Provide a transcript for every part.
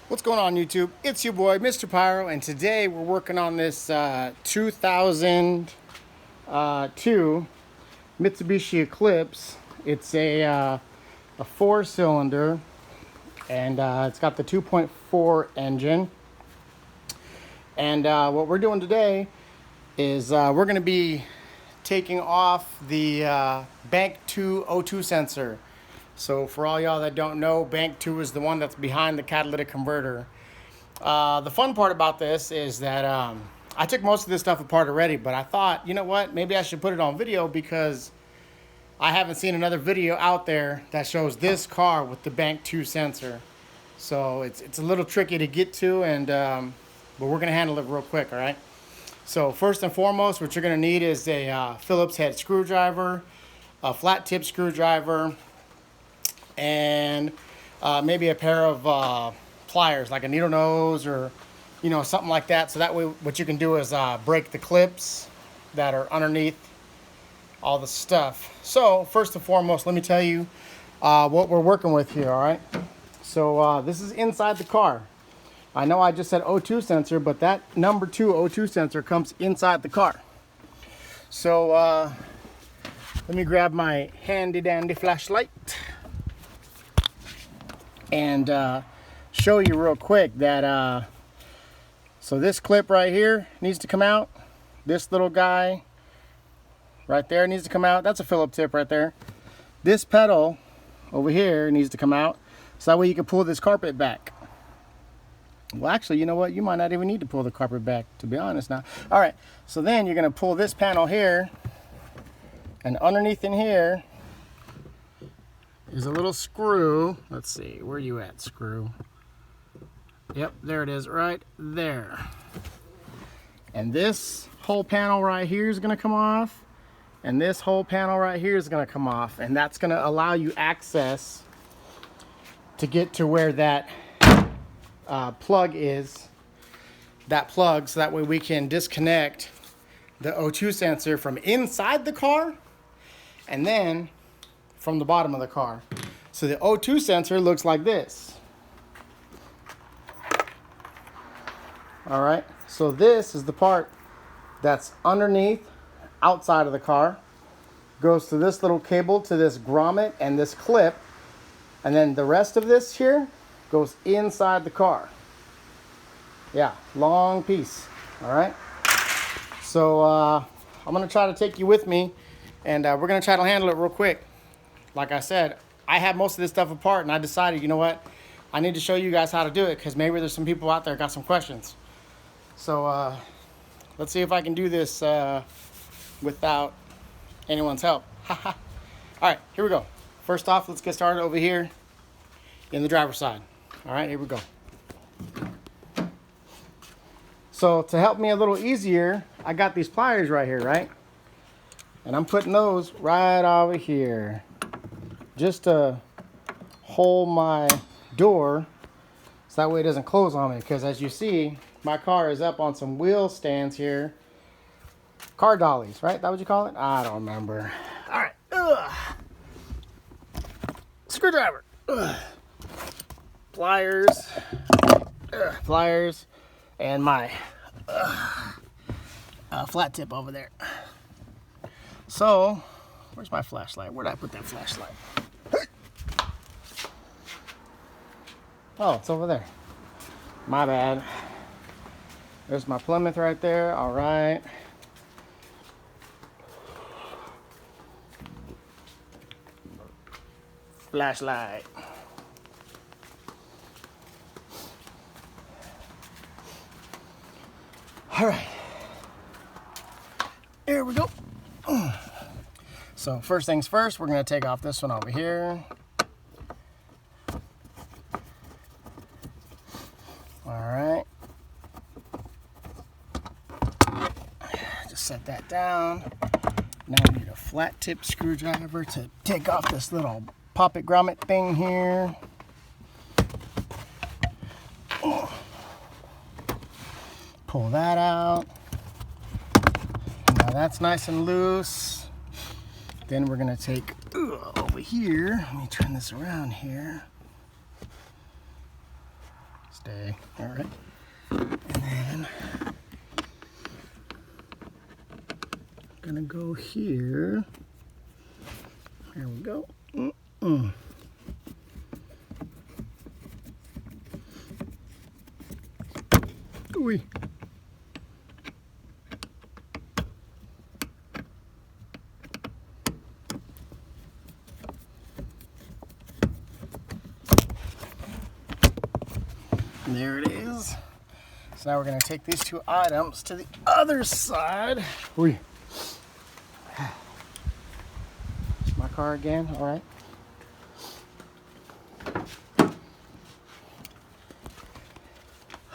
What's going on, YouTube? It's your boy, Mr. Pyro, and today we're working on this 2002 Mitsubishi Eclipse. It's a 4-cylinder, and it's got the 2.4 engine. And what we're doing today is we're going to be taking off the Bank 2 O2 sensor. So for all y'all that don't know, Bank 2 is the one that's behind the catalytic converter. The fun part about this is that I took most of this stuff apart already, but I thought, you know what, maybe I should put it on video because I haven't seen another video out there that shows this car with the Bank 2 sensor. So it's a little tricky to get to, and but we're going to handle it real quick, all right? So first and foremost, what you're going to need is a Phillips head screwdriver, a flat tip screwdriver, and maybe a pair of pliers, like a needle nose or something like that. So that way what you can do is break the clips that are underneath all the stuff. So first and foremost, let me tell you what we're working with here, all right? So this is inside the car. I know I just said O2 sensor, but that number 2 O2 sensor comes inside the car. So let me grab my handy dandy flashlight and show you real quick that so this clip right here needs to come out. This little guy right there needs to come out. That's a Phillips tip right there. This pedal over here needs to come out, so that way you can pull this carpet back. Well, actually, you know what? You might not even need to pull the carpet back, to be honest now. All right, so then you're gonna pull this panel here, and underneath in here is a little screw. Let's see, where you at, screw? Yep, there it is, right there. And this whole panel right here is gonna come off, and this whole panel right here is gonna come off, and that's gonna allow you access to get to where that plug is. That plug, so that way we can disconnect the O2 sensor from inside the car and then from the bottom of the car. So the O2 sensor looks like this. All right, so this is the part that's underneath, outside of the car. Goes to this little cable, to this grommet and this clip, and then the rest of this here goes inside the car. Yeah, long piece. All right, so I'm gonna try to take you with me, and we're gonna try to handle it real quick. Like I said, I have most of this stuff apart, and I decided, you know what, I need to show you guys how to do it, because maybe there's some people out there got some questions. So let's see if I can do this without anyone's help. All right, here we go. First off, let's get started over here in the driver's side. All right, here we go. So to help me a little easier, I got these pliers right here, right? And I'm putting those right over here, just to hold my door, so that way it doesn't close on me. Because as you see, my car is up on some wheel stands here. Car dollies, right? That what you call it? I don't remember. All right. Screwdriver. Pliers. Pliers. And my flat tip over there. So, where's my flashlight? Where'd I put that flashlight? Oh, it's over there. My bad. There's my Plymouth right there. All right. Flashlight. All right. Here we go. So first things first, we're going to take off this one over here. All right. Just set that down. Now we need a flat tip screwdriver to take off this little poppet grommet thing here. Pull that out. Now that's nice and loose. Then we're gonna take over here. Let me turn this around here. Let's stay. All right. And then I'm gonna go here. There we go. Ooh. And there it is. So now we're going to take these two items to the other side. Ooh. My car again. All right.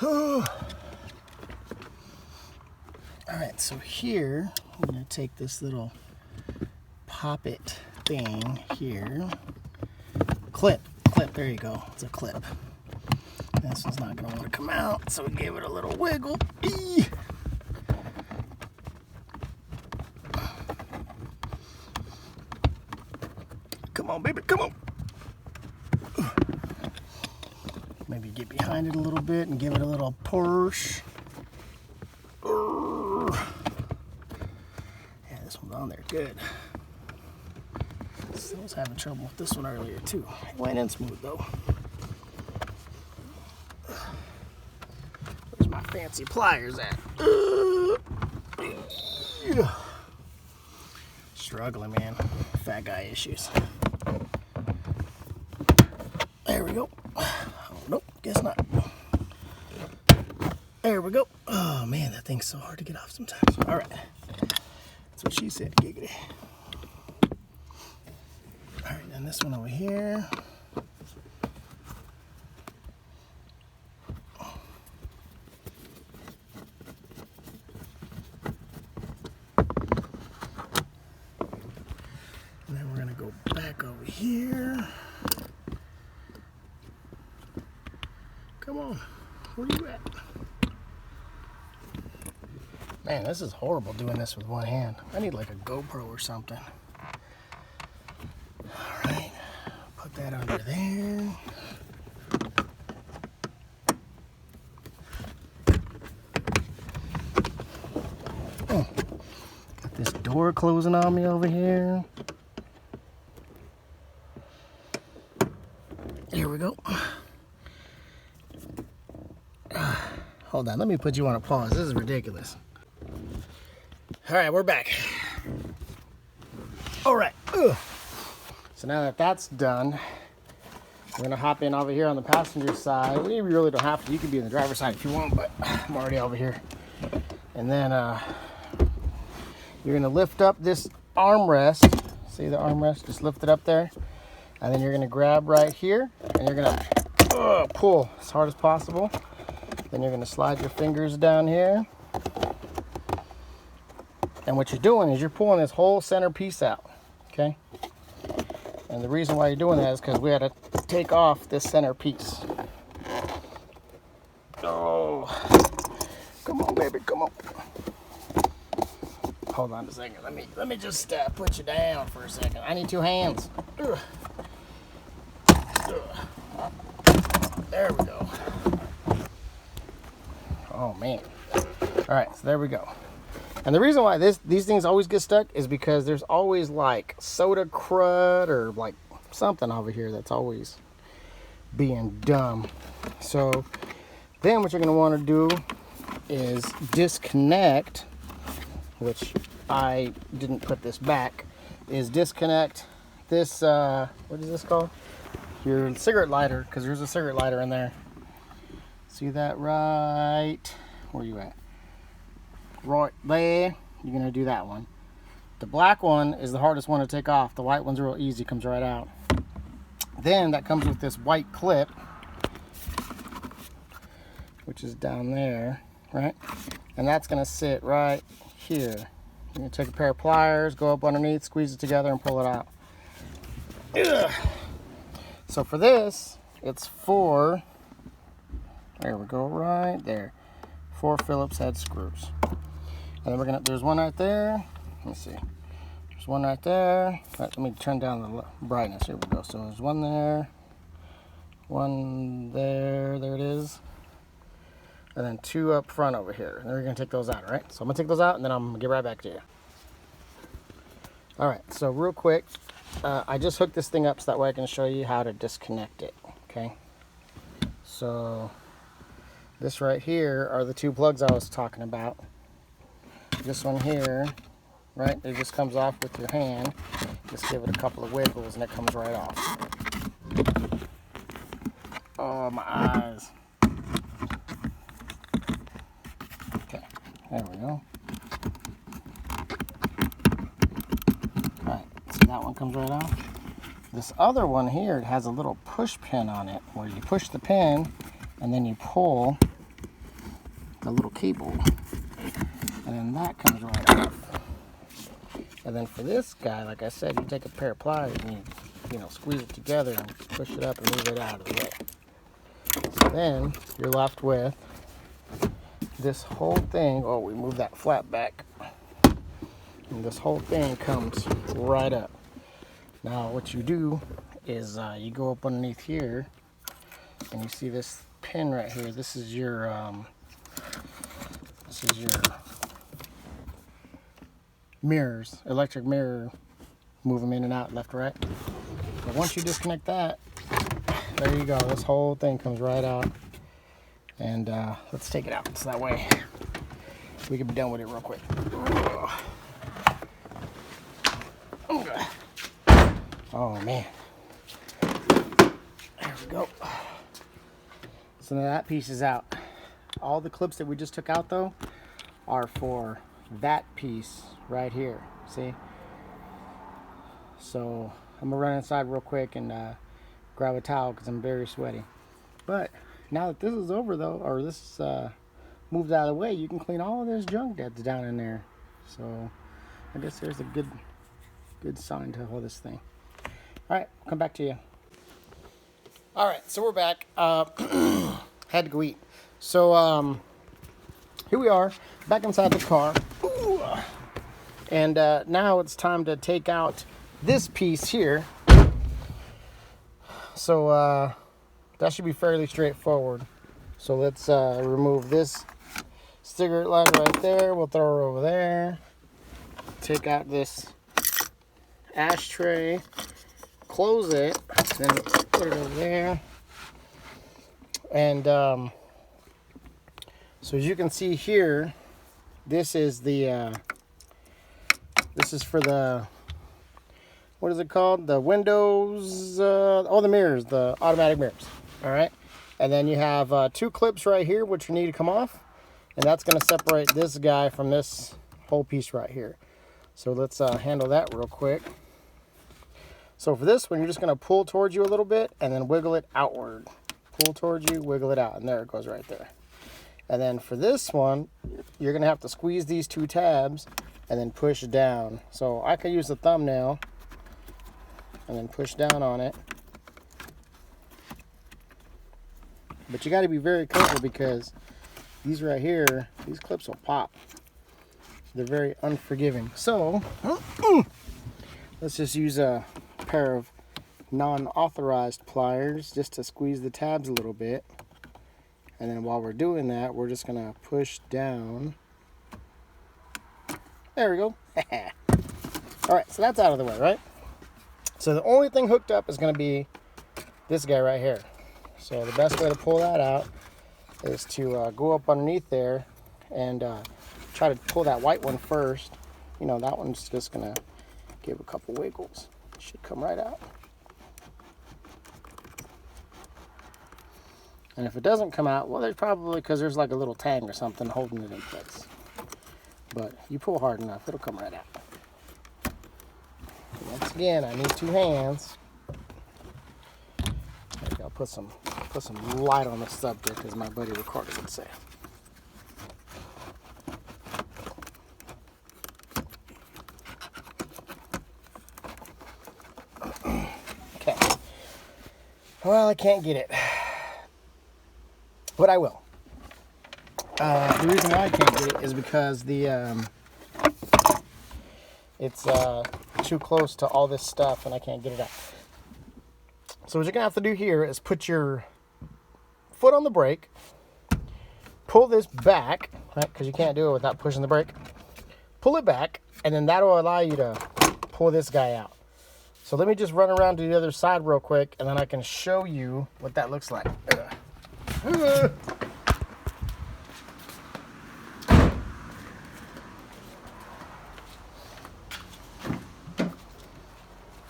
All right, so here I'm going to take this little pop-it thing here. Clip, there you go. It's a clip. This one's not going to want to come out, so we give it a little wiggle. Eee! Come on, baby, come on. Maybe get behind it a little bit and give it a little push. Yeah, this one's on there, good. So I was having trouble with this one earlier too. It went in smooth though. Where's my fancy pliers at? Struggling, man. Fat guy issues. There we go. Oh, nope, guess not. There we go. Oh man, that thing's so hard to get off sometimes. All right, that's what she said, giggity. All right, and this one over here. And then we're gonna go back over here. Come on, where you at? Man, this is horrible doing this with one hand. I need like a GoPro or something. All right, put that under there. Got this door closing on me over here. There we go. Hold on, let me put you on a pause. This is ridiculous. All right, we're back. All right. Ugh. So now that that's done, we're gonna hop in over here on the passenger side. We really don't have to. You can be on the driver's side if you want, but I'm already over here. And then you're gonna lift up this armrest. See the armrest? Just lift it up there. And then you're gonna grab right here, and you're gonna pull as hard as possible. Then you're going to slide your fingers down here. And what you're doing is you're pulling this whole center piece out, okay? And the reason why you're doing that is because we had to take off this center piece. Oh, come on, baby, come on. Hold on a second. Let me just put you down for a second. I need two hands. There we go. Oh man. All right, so there we go. And the reason why these things always get stuck is because there's always like soda crud or like something over here that's always being dumb. So then what you're gonna want to do is disconnect, which I didn't put this back, is disconnect this, what is this called? Your cigarette lighter, because there's a cigarette lighter in there. See that right? Where you at? Right there. You're gonna do that one. The black one is the hardest one to take off. The white one's real easy, comes right out. Then that comes with this white clip, which is down there, right? And that's gonna sit right here. You're gonna take a pair of pliers, go up underneath, squeeze it together, and pull it out. Ugh. So for this, it's 4. There we go, right there. 4 Phillips head screws. And then there's one right there. Let me see. There's one right there. Right, let me turn down the brightness. Here we go. So there's one there. One there. There it is. and then 2 up front over here. And then we're gonna take those out, all right? So I'm gonna take those out, and then I'm gonna get right back to you. All right, so real quick, I just hooked this thing up so that way I can show you how to disconnect it, okay? So this right here are the 2 plugs I was talking about. This one here, right, it just comes off with your hand. Just give it a couple of wiggles and it comes right off. Oh, my eyes. Okay, there we go. Alright, so that one comes right off. This other one here, it has a little push pin on it where you push the pin and then you pull the little cable. And then that comes right off. And then for this guy, like I said, you take a pair of pliers and you squeeze it together and push it up and move it out of the way. So then you're left with this whole thing. Oh, we move that flap back. And this whole thing comes right up. Now what you do is you go up underneath here and you see this pin right here. This is your mirrors, electric mirror. Move them in and out, left, right. But once you disconnect that, there you go. This whole thing comes right out. And let's take it out so that way we can be done with it real quick. Oh man. There we go. So now that piece is out. All the clips that we just took out though are for that piece right here. See? So I'm gonna run inside real quick and grab a towel because I'm very sweaty. But now that this is over though, or this moved out of the way, you can clean all of this junk that's down in there. So I guess there's a good sign to hold this thing. All right, come back to you. All right, so we're back. Had to go eat. So here we are, back inside the car. Ooh. And now it's time to take out this piece here. So that should be fairly straightforward. So let's remove this cigarette lighter right there. We'll throw it over there. Take out this ashtray. Close it, then put it over there. And so as you can see here, this is the this is for the, what is it called? The windows, the mirrors, the automatic mirrors. All right, and then you have 2 clips right here which you need to come off, and that's going to separate this guy from this whole piece right here. So let's handle that real quick. So for this one, you're just going to pull towards you a little bit and then wiggle it outward. Pull towards you, wiggle it out, and there it goes right there. And then for this one, you're going to have to squeeze these 2 tabs and then push down. So I could use the thumbnail and then push down on it. But you got to be very careful because these right here, these clips will pop. They're very unforgiving. So let's just use a pair of non-authorized pliers just to squeeze the tabs a little bit. And then while we're doing that, we're just gonna push down. There we go. All right, so that's out of the way, right? So the only thing hooked up is gonna be this guy right here. So the best way to pull that out is to go up underneath there and try to pull that white one first. You know, that one's just gonna give a couple wiggles. Should come right out. And if it doesn't come out, well, there's probably because there's like a little tang or something holding it in place. But you pull hard enough, it'll come right out. Once again, I need 2 hands. Maybe I'll put some light on the subject, as my buddy Recorder would say. Okay. Well, I can't get it, but I will. The reason why I can't get it is because it's too close to all this stuff and I can't get it out. So what you're gonna have to do here is put your foot on the brake pull this back, right? Because you can't do it without pushing the brake. Pull it back, and then that'll allow you to pull this guy out. So let me just run around to the other side real quick, and then I can show you what that looks like.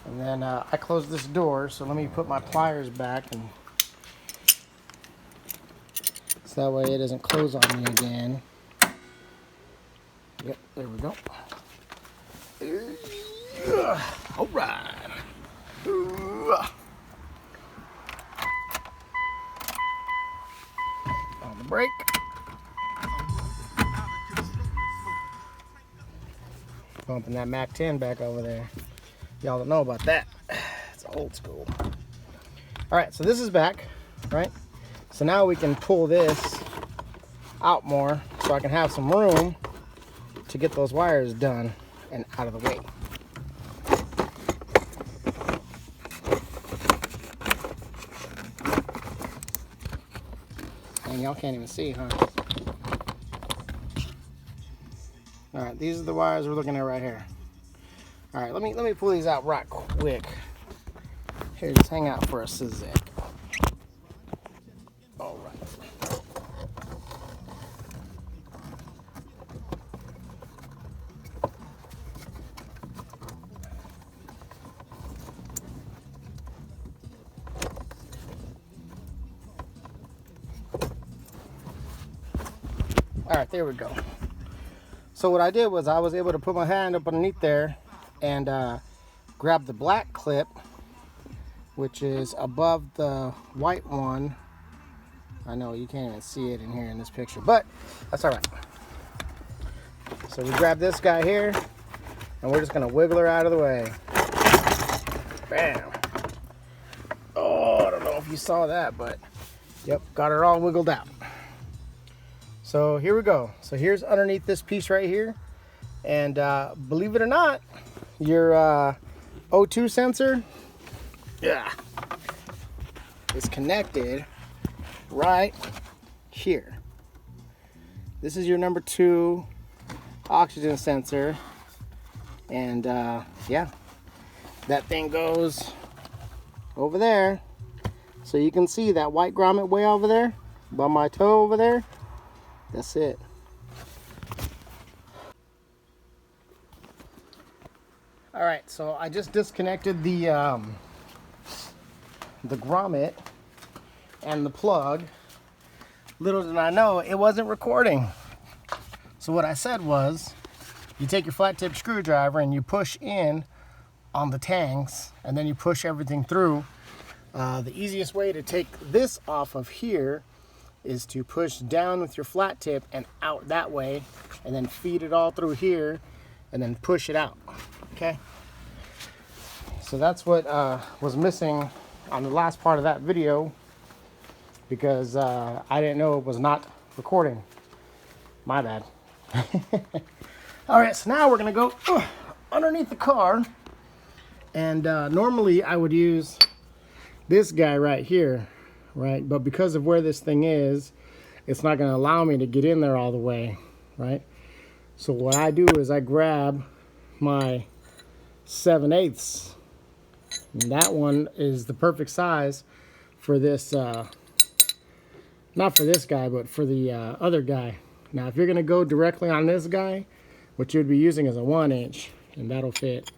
And then I closed this door, so let me put my pliers back, and so that way it doesn't close on me again. Yep, there we go. All right. On the brake. Bumping that Mac 10 back over there. Y'all don't know about that. It's old school. All right, so this is back, right? So now we can pull this out more so I can have some room to get those wires done and out of the way. And y'all can't even see, huh? All right, these are the wires we're looking at right here. All right, let me pull these out right quick. Here, just hang out for a sec. All right. All right, there we go. So what I did was I was able to put my hand up underneath there and grab the black clip, which is above the white one. I know you can't even see it in here in this picture, but that's all right. So we grab this guy here, and we're just gonna wiggle her out of the way. Bam. Oh, I don't know if you saw that, but yep, got her all wiggled out. So here we go. So here's underneath this piece right here. And believe it or not, your O2 sensor, is connected right here. This is your number 2 oxygen sensor. And yeah, that thing goes over there. So you can see that white grommet way over there, by my toe over there. That's it. All right, so I just disconnected the grommet and the plug. Little did I know, it wasn't recording. So what I said was, you take your flat tip screwdriver and you push in on the tangs, and then you push everything through. The easiest way to take this off of here is to push down with your flat tip and out that way, and then feed it all through here, and then push it out. Okay, so that's what was missing on the last part of that video, because I didn't know it was not recording. My bad. All right, so now we're gonna go underneath the car, and normally I would use this guy right here, right? But because of where this thing is, it's not gonna allow me to get in there all the way, right? So what I do is I grab my 7/8. And that one is the perfect size for this, not for this guy, but for the other guy. Now, if you're gonna go directly on this guy, what you'd be using is a 1-inch, and that'll fit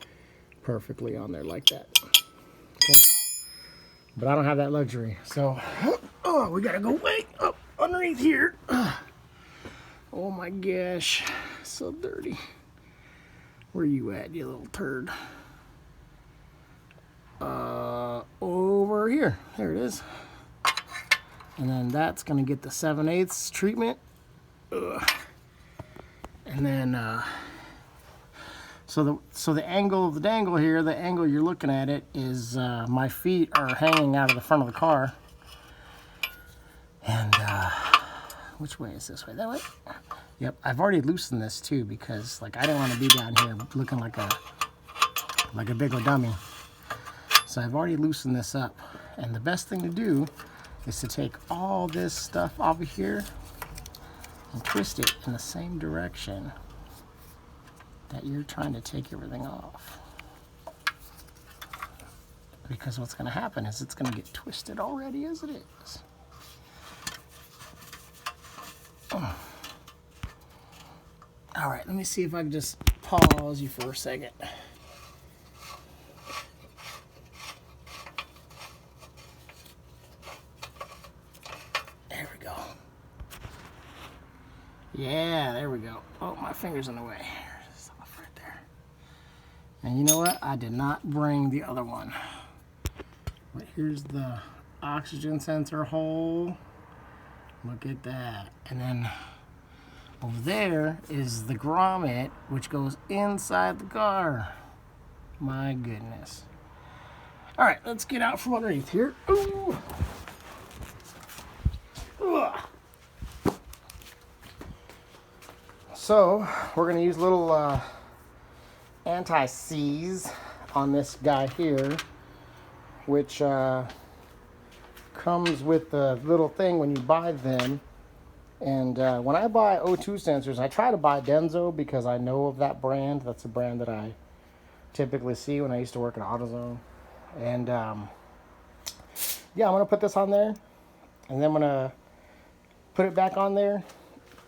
perfectly on there like that. Okay. But I don't have that luxury, so we gotta go way up underneath here. Oh my gosh, so dirty. Where you at, you little turd? Over here. There it is. And then that's gonna get the 7/8 treatment. And then so the angle of the dangle here, the angle you're looking at it is my feet are hanging out of the front of the car. And which way is this way? That way? Yep, I've already loosened this too, because like I didn't want to be down here looking like a big old dummy. So I've already loosened this up. And the best thing to do is to take all this stuff off of here and twist it in the same direction that you're trying to take everything off. Because what's going to happen is it's going to get twisted already as it is. All right, let me see if I can just pause you for a second. There we go. Yeah, there we go. Oh, my finger's in the way. It's off right there. And you know what? I did not bring the other one. But here's the oxygen sensor hole. Look at that. And then over there is the grommet, which goes inside the car. My goodness. All right, let's get out from underneath here. Ooh. Ugh. So we're gonna use little anti-seize on this guy here, which comes with a little thing when you buy them. And when I buy O2 sensors, I try to buy Denso because I know of that brand. That's a brand that I typically see when I used to work at AutoZone. And yeah, I'm gonna put this on there, and then I'm gonna put it back on there,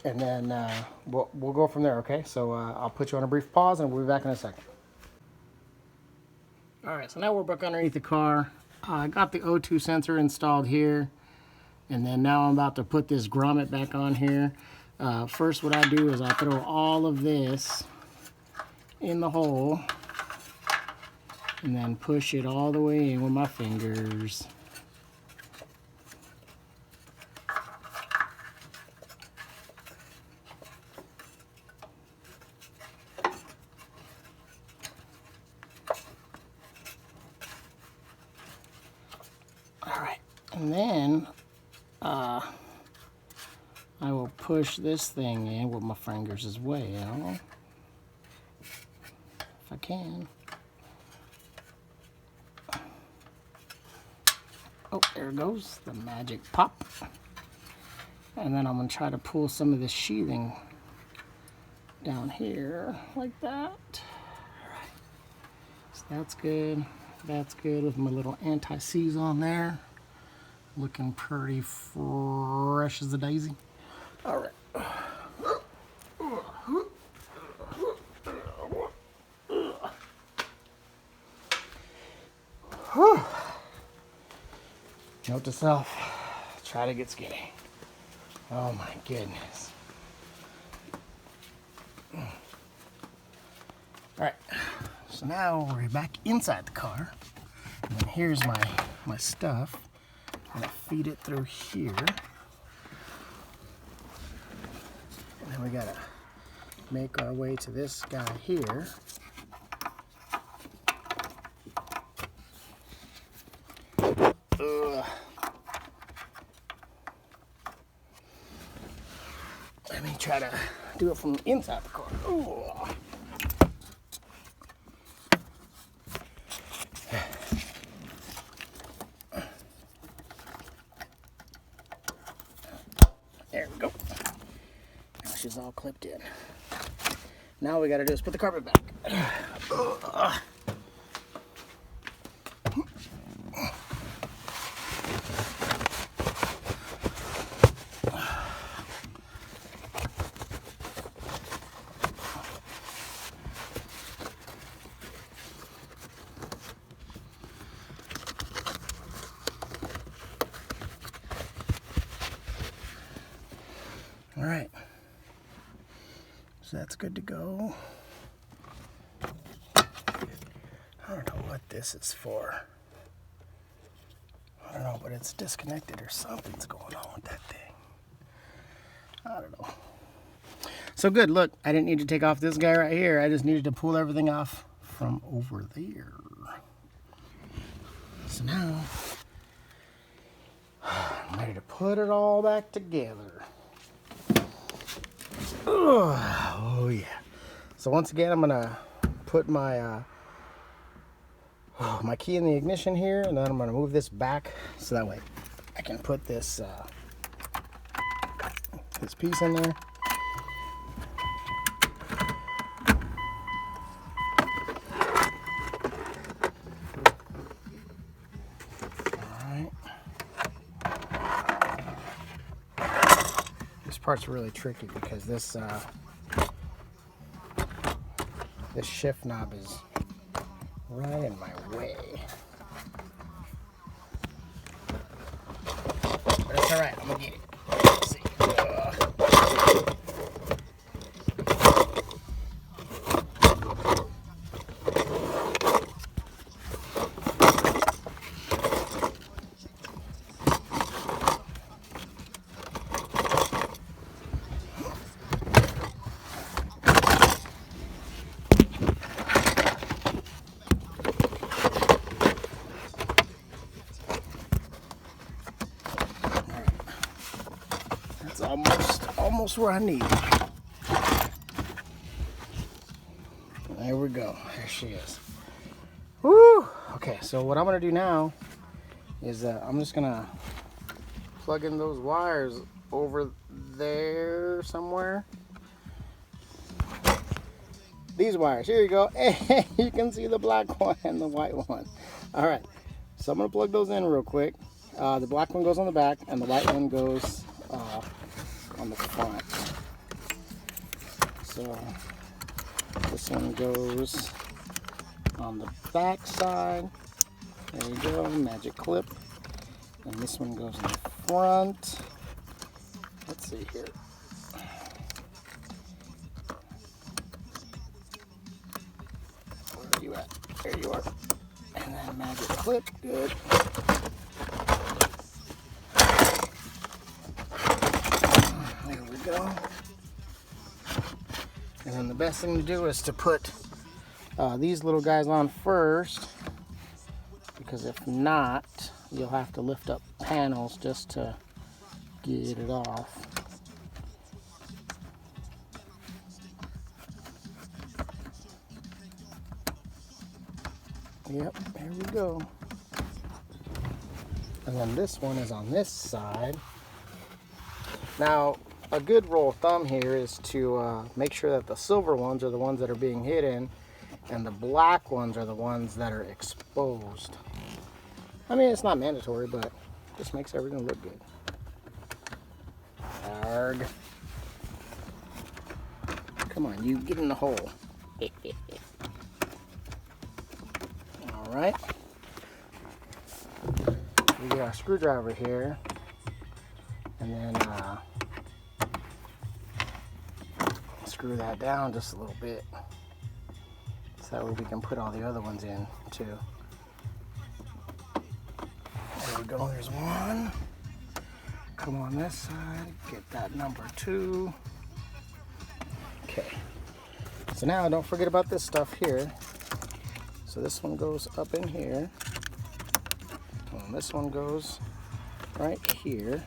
and then we'll go from there, okay? So I'll put you on a brief pause, and we'll be back in a second. All right, so now we're back underneath the car. I got the O2 sensor installed here, and then now I'm about to put this grommet back on here. First, what I do is I throw all of this in the hole, and then push it all the way in with my fingers. And then I will push this thing in with my fingers as well, if I can. Oh, there it goes, the magic pop. And then I'm going to try to pull some of this sheathing down here like that. All right. So that's good. That's good with my little anti-seize on there. Looking pretty fresh as a daisy. All right. Note to self, try to get skinny. Oh my goodness. All right, so now we're back inside the car. And then here's my stuff. I'm gonna feed it through here. And then we gotta make our way to this guy here. Let me try to do it from inside the car. Ooh. There we go. Now she's all clipped in. Now we gotta do is put the carpet back. All right, so that's good to go. I don't know what this is for. I don't know, but it's disconnected or something's going on with that thing. I don't know. So good, look, I didn't need to take off this guy right here. I just needed to pull everything off from over there. So now, I'm ready to put it all back together. Oh yeah. So once again, I'm gonna put my my key in the ignition here, and then I'm gonna move this back so that way I can put this this piece in there. part's really tricky because this shift knob is right in my way. But it's alright, I'm gonna get it. Let's see. Almost where I need it. There we go. There she is. Woo! Okay, so what I'm gonna do now is I'm just gonna plug in those wires over there somewhere. These wires. Here you go. Hey, you can see the black one and the white one. All right. So I'm gonna plug those in real quick. The black one goes on the back, and the white one goes on the front. So this one goes on the back side. There you go, magic clip. And this one goes in the front. Let's see here. Where are you at? There you are. And then magic clip, good. There we go. And then the best thing to do is to put these little guys on first, because if not, you'll have to lift up panels just to get it off. Yep, there we go. And then this one is on this side. Now, a good rule of thumb here is to make sure that the silver ones are the ones that are being hidden and the black ones are the ones that are exposed. I mean, it's not mandatory, but just makes everything look good. Arg. Come on, you get in the hole. All right. We got a screwdriver here, and then screw that down just a little bit, so that way we can put all the other ones in too. There we go, there's one. Come on this side, get that number 2. Okay, so now don't forget about this stuff here. So this one goes up in here, and this one goes right here.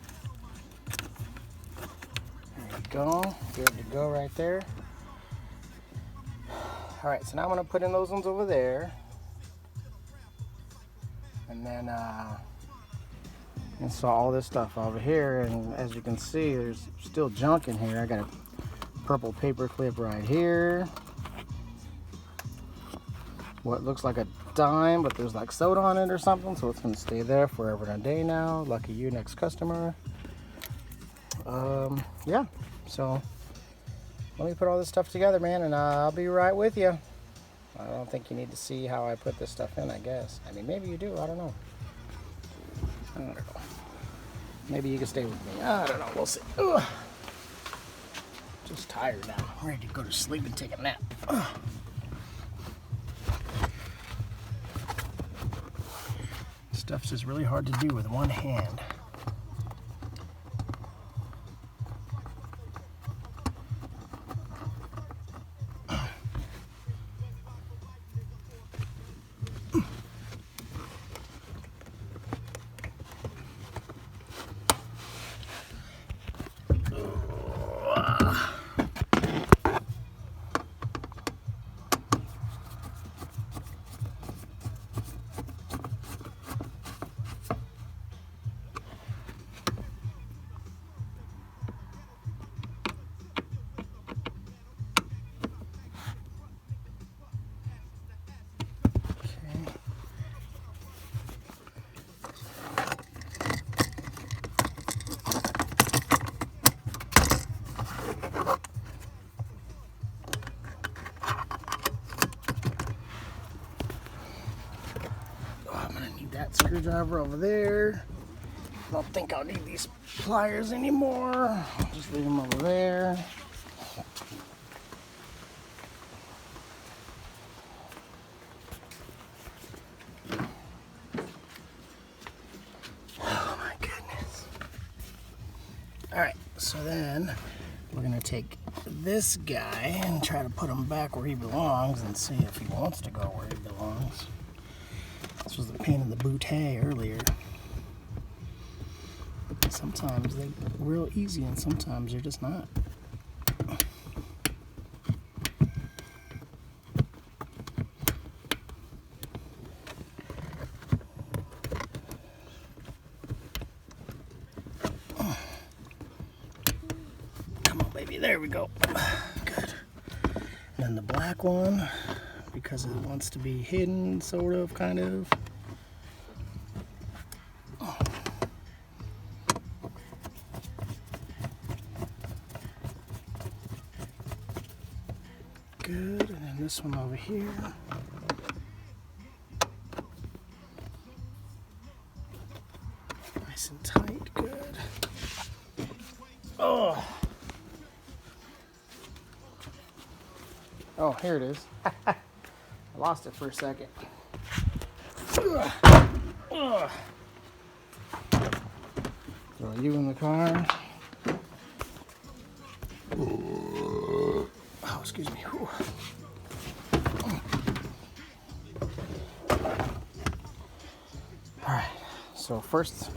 There you go, good to go right there. All right, so now I'm gonna put in those ones over there, and then install all this stuff over here. And as you can see, there's still junk in here. I got a purple paper clip right here. What looks like a dime, but there's like soda on it or something, so it's gonna stay there forever and a day now. Lucky you, next customer. Yeah, so let me put all this stuff together, man, and I'll be right with you. I don't think you need to see how I put this stuff in, I guess. I mean, maybe you do, I don't know. I don't know. Maybe you can stay with me. I don't know, we'll see. Ugh. Just tired now. I'm ready to go to sleep and take a nap. Ugh. Stuff's just really hard to do with one hand. screwdriver over there. I don't think I'll need these pliers anymore. I'll just leave them over there. Oh my goodness. Alright, so then we're going to take this guy and try to put him back where he belongs and see if he wants to go where he belongs. This was the pain in the bootay earlier. Sometimes they're real easy and sometimes they're just not. Come on, baby. There we go. Good. And then the black one, because it wants to be hidden, sort of, kind of. Good, and then this one over here. Nice and tight, good. Oh! Oh, here it is. I lost it for a second. Ugh. Ugh. Throw you in the car. Oh, excuse me. Whew. Alright, so first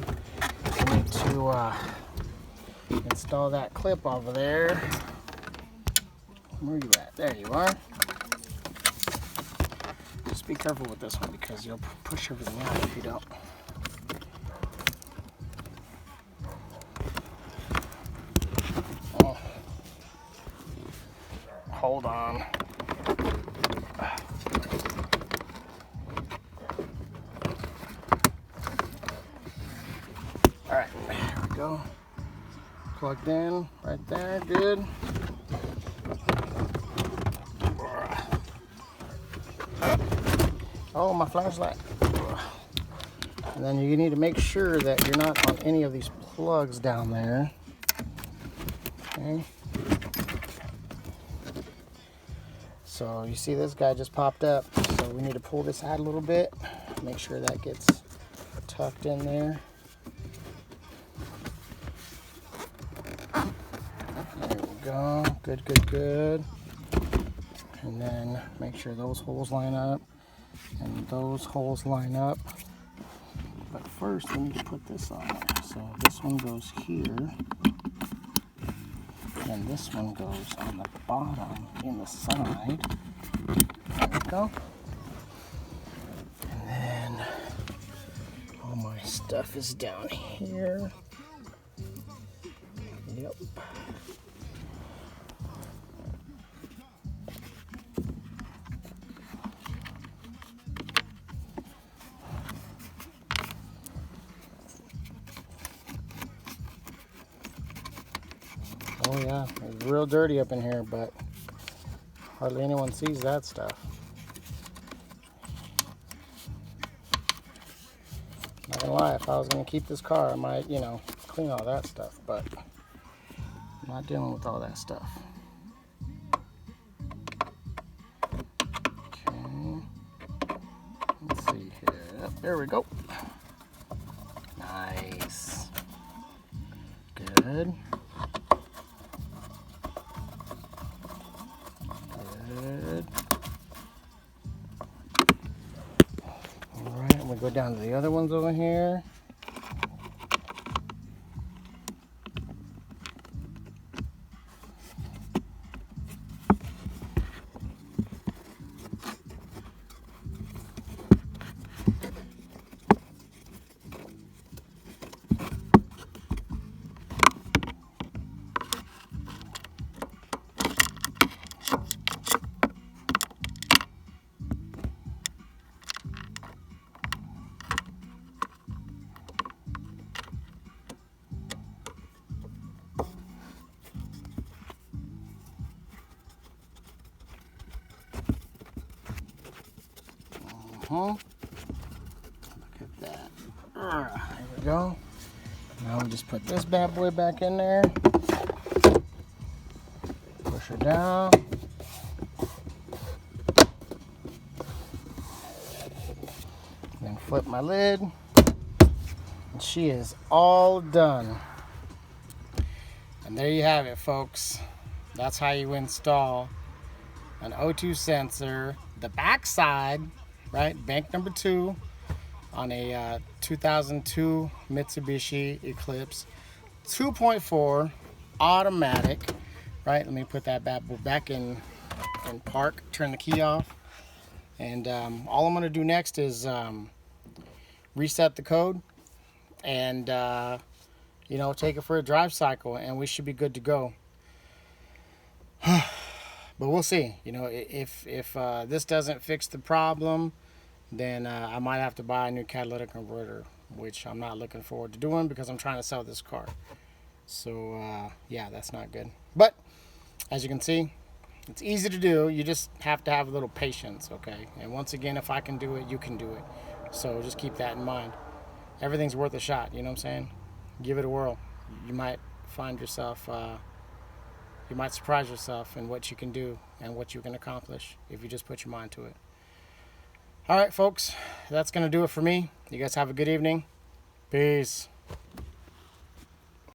we need to install that clip over there. Where are you at? There you are. Just be careful with this one because you'll push everything out if you don't. Oh. Hold on. Alright, there we go. Plugged in right there, good. Oh, my flashlight. And then you need to make sure that you're not on any of these plugs down there. Okay. So you see this guy just popped up. So we need to pull this out a little bit. Make sure that gets tucked in there. There we go. Good, good, good. And then make sure those holes line up. And those holes line up. But first we need to put this on there. So this one goes here. And this one goes on the bottom in the side. There we go. And then all my stuff is down here. Yep. Oh yeah, it's real dirty up in here, but hardly anyone sees that stuff. Not gonna lie, if I was gonna keep this car, I might, you know, clean all that stuff, but I'm not dealing with all that stuff. Okay, let's see here. Yep, there we go. Nice. Good. Good. Alright, we'll go down to the other ones over here. Look at that. There we go. Now we just put this bad boy back in there. Push her down. Then flip my lid. And she is all done. And there you have it, folks. That's how you install an O2 sensor, the back side, right, bank number 2, on a 2002 Mitsubishi Eclipse 2.4 automatic, right? Let me put that back in park, turn the key off, and all I'm going to do next is reset the code and you know, take it for a drive cycle, and we should be good to go. But we'll see. You know, if this doesn't fix the problem, then I might have to buy a new catalytic converter, which I'm not looking forward to doing because I'm trying to sell this car. So yeah, that's not good. But as you can see, it's easy to do. You just have to have a little patience, okay? And once again, if I can do it, you can do it. So just keep that in mind. Everything's worth a shot, you know what I'm saying? Give it a whirl. You might find yourself, you might surprise yourself in what you can do and what you can accomplish if you just put your mind to it. All right, folks, that's going to do it for me. You guys have a good evening. Peace.